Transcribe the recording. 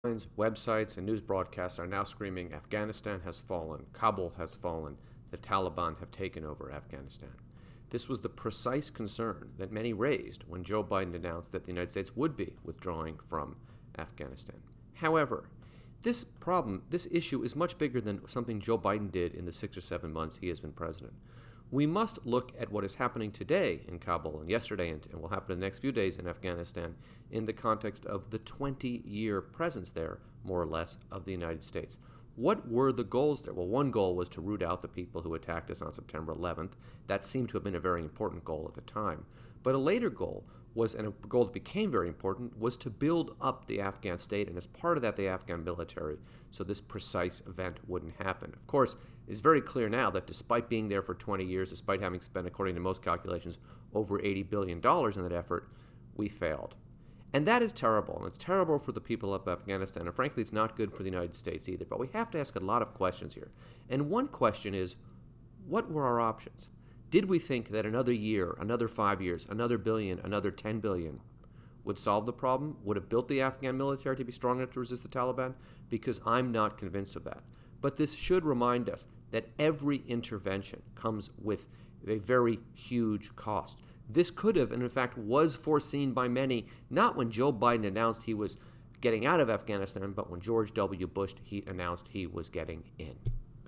Websites and news broadcasts are now screaming Afghanistan has fallen, Kabul has fallen, the Taliban have taken over Afghanistan. This was the precise concern that many raised when Joe Biden announced that the United States would be withdrawing from Afghanistan. However, this issue is much bigger than something Joe Biden did in the 6 or 7 months he has been president. We must look at what is happening today in Kabul and yesterday and will happen in the next few days in Afghanistan in the context of the 20-year presence there, more or less, of the United States. What were the goals there? Well, one goal was to root out the people who attacked us on September 11th. That seemed to have been a very important goal at the time. But a later goal was, and a goal that became very important, was to build up the Afghan state, and as part of that, the Afghan military, so this precise event wouldn't happen. Of course, it's very clear now that despite being there for 20 years, despite having spent, according to most calculations, over $80 billion in that effort, we failed. And that is terrible, and it's terrible for the people of Afghanistan, and frankly, it's not good for the United States either. But we have to ask a lot of questions here. And one question is, what were our options? Did we think that another year, another 5 years, another billion, another 10 billion would solve the problem, would have built the Afghan military to be strong enough to resist the Taliban? Because I'm not convinced of that. But this should remind us that every intervention comes with a very huge cost. This could have, and in fact was foreseen by many, not when Joe Biden announced he was getting out of Afghanistan, but when George W. Bush announced he was getting in.